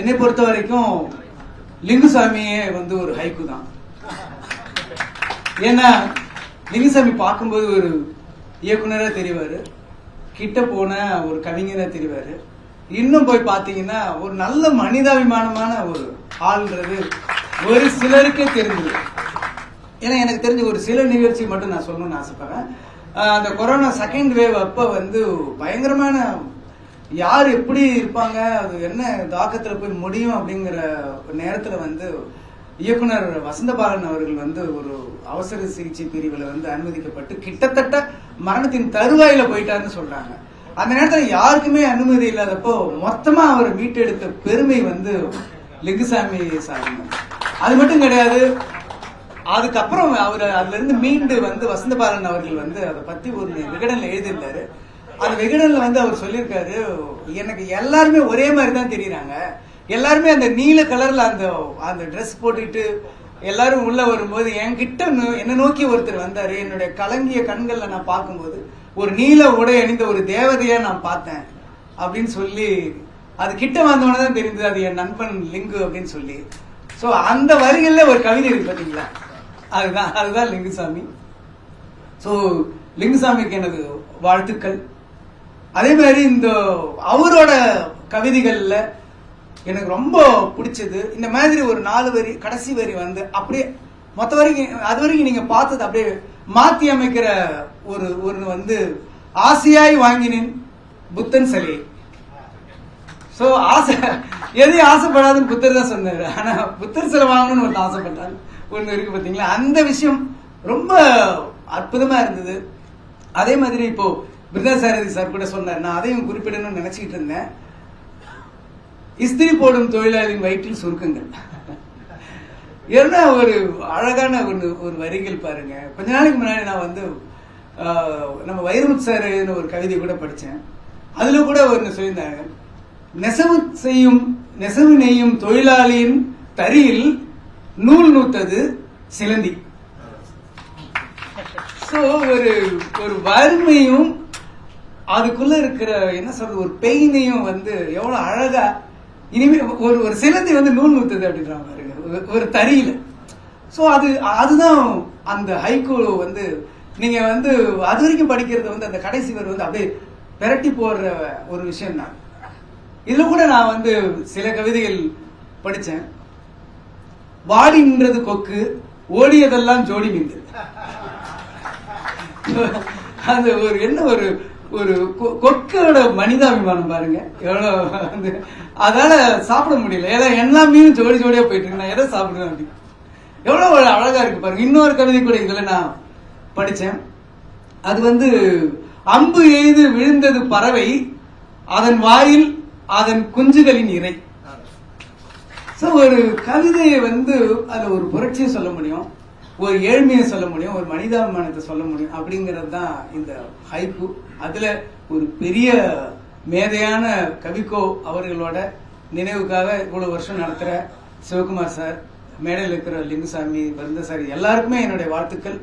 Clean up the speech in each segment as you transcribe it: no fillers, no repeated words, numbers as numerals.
என்னை பொறுத்த வரைக்கும் லிங்குசாமியே வந்து ஒரு ஹைக்கு தான். ஏன்னா லிங்குசாமி பார்க்கும்போது ஒரு இயக்குனரா தெரிவாரு, கிட்ட போன ஒரு கவிஞரா தெரிவாரு. இன்னும் போய் பாத்தீங்கன்னா ஒரு நல்ல மனிதாபிமானமான ஒரு ஆள்ன்றது ஒரு சிலருக்கே தெரிஞ்சது. ஏன்னா எனக்கு தெரிஞ்ச ஒரு சில நிகழ்ச்சி மட்டும் நான் சொல்லணும்னு ஆசைப்படுறேன். அந்த கொரோனா செகண்ட் வேவ் அப்ப வந்து பயங்கரமான யார் எப்படி இருப்பாங்க, அது என்ன தாக்கத்துல போய் முடியும் அப்படிங்கிற நேரத்துல வந்து இயக்குனர் வசந்தபாலன் அவர்கள் வந்து ஒரு அவசர சிகிச்சை பிரிவுல வந்து அனுமதிக்கப்பட்டு கிட்டத்தட்ட மரணத்தின் தருவாயில போயிட்டாருன்னு சொல்றாங்க. அந்த நேரத்துல யாருக்குமே அனுமதி இல்லாதப்போ மொத்தமா அவர் மீட்டெடுத்த பெருமை வந்து லிங்குசாமி சாருங்க. அது மட்டும் கிடையாது, அதுக்கப்புறம் அவர் அதுல இருந்து மீண்டு வந்து வசந்தபாலன் அவர்கள் வந்து அதை பத்தி ஒரு விகடன்ல எழுதியிருந்தாரு. அந்த விகடன்ல வந்து அவர் சொல்லியிருக்காரு, எனக்கு எல்லாருமே ஒரே மாதிரி தான் தெரியுறாங்க, எல்லாருமே அந்த நீல கலர்ல அந்த அந்த ட்ரெஸ் போட்டுட்டு எல்லாரும் உள்ள வரும்போது என்கிட்ட என்ன நோக்கி ஒருத்தர் வந்தாரு, என்னுடைய கலங்கிய கண்கள்ல நான் பார்க்கும்போது ஒரு நீல உடை அணிந்த ஒரு தேவதையா நான் பார்த்தேன் அப்படின்னு சொல்லி, அது கிட்ட வந்தவன தான் தெரிஞ்சது அது என் நண்பன் லிங்கு அப்படின்னு சொல்லி. சோ அந்த வரிகள்ல ஒரு கவிதை இருக்கு பாத்தீங்களா, அதுதான் லிங்குசாமி. சோ லிங்குசாமிக்கு எனது வாழ்த்துக்கள். அதே மாதிரி இந்த அவரோட கவிதைகள்ல எனக்கு ரொம்ப பிடிச்சது இந்த மாதிரி ஒரு 4 வரி கடைசி வரி வந்து அப்படியே மொத்த வரைக்கும் அது வரைக்கும் நீங்க பார்த்தது அப்படியே மாத்தி அமைக்கிற ஒரு வந்து ஆசையாய் வாங்கினேன் புத்தன் சிலையை. சோ ஆசை எதையும் ஆசைப்படாதுன்னு புத்தர் தான் சொன்னாரு. ஆனா புத்தர் சிலை வாங்கணும்னு ஒருத்தர் ஆசைப்பட்டாங்க ஒண்ணு இருக்கு பாத்தீங்களா, அந்த விஷயம் ரொம்ப அற்புதமா இருந்தது. அதே மாதிரி இப்போ பிருந்தாசாரதி சார் கூட சொன்னார், நான் அதையும் குறிப்பிடணும்னு நினைச்சிட்டு இருந்தேன். இஸ்திரி போடும் தொழிலாளியின் வயிற்றில் சுருக்கங்கள் என்ன ஒரு அழகான ஒரு வரிகள் பாருங்க. கொஞ்ச நாளைக்கு முன்னாடி நான் வந்து நம்ம வைரமுத்து சார் எழுதின ஒரு கவிதை கூட படிச்சேன். அதுல கூட ஒன்னு சொல்லியிருந்தாங்க, நெசவு நெய்யும் தொழிலாளியின் தறியில் நூல் நூத்தது சிலந்தி. சோ ஒரு வறுமையும் அதுக்குள்ள இருக்கிற என்ன சொல்றது ஒரு பெயினையும் வந்து எவ்வளவு அழகா இனிமே ஒரு சிலந்தி வந்து நூல் நூத்துது அப்படின்றாங்க ஒரு தறியில. சோ அதுதான் அந்த ஹைக்கூ வந்து நீங்க வந்து அது வரைக்கும் படிக்கிறது வந்து அந்த கடைசி வரை வந்து அப்படியே பெரட்டி போடுற ஒரு விஷயம் தான். இதுல கூட நான் வந்து சில கவிதைகள் படிச்சேன். வாடி நின்றது கொக்கு, ஓடியதெல்லாம் ஜோடி மீண்டு. அது ஒரு என்ன ஒரு கொக்கோட மனிதாபிமானம் பாருங்க எவ்வளவு. அதால சாப்பிட முடியல, ஏதோ எல்லா மீனும் ஜோடி ஜோடியா போயிட்டு இருக்கு, நான் எதை சாப்பிடுவேன் அப்படி எவ்வளவு அழகா இருக்கு பாருங்க. இன்னொரு கவிதை கூட இதுல நான் படிச்சேன். அது வந்து அம்பு எய்து விழுந்தது பறவை, அதன் வாயில் அதன் குஞ்சுகளின் இறை. ஒரு கவிதையை வந்து அதுல ஒரு புரட்சியை சொல்ல முடியும், ஒரு ஏழ்மையை சொல்ல முடியும், ஒரு மனிதாபிமானத்தை சொல்ல முடியும் அப்படிங்கிறது தான் இந்த ஹைக்கூ. அதுல ஒரு பெரிய மேதையான கவிக்கோ அவர்களோட நினைவுக்காக இவ்வளவு வருஷம் நடத்துற சிவகுமார் சார், மேடையில் இருக்கிற லிங்குசாமி, பிருந்தாசாரதி எல்லாருக்குமே என்னுடைய வாழ்த்துக்கள்.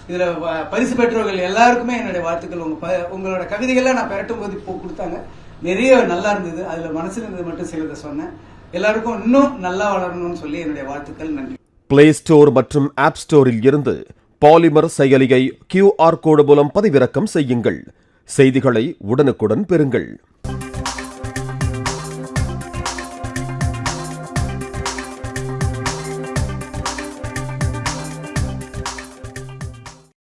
இதுல பரிசு பெற்றவர்கள் எல்லாருக்குமே என்னுடைய வாழ்த்துக்கள். உங்களோட கவிதைகள்லாம் நான் பெரட்டும் போது கொடுத்தாங்க, நிறைய நல்லா இருந்தது. அதுல மனசுல இருந்தது மட்டும் சிலதை சொன்னேன். எல்லாருக்கும் இன்னும் நல்லா வளரணும்னு சொல்லி என்னுடைய வாழ்த்துக்கள். நன்றி. பிளே ஸ்டோர் மற்றும் ஆப் ஸ்டோரில் இருந்து பாலிமர் செயலியை QR கோடு மூலம் பதிவிறக்கம் செய்யுங்கள். செய்திகளை உடனுக்குடன் பெறுங்கள்.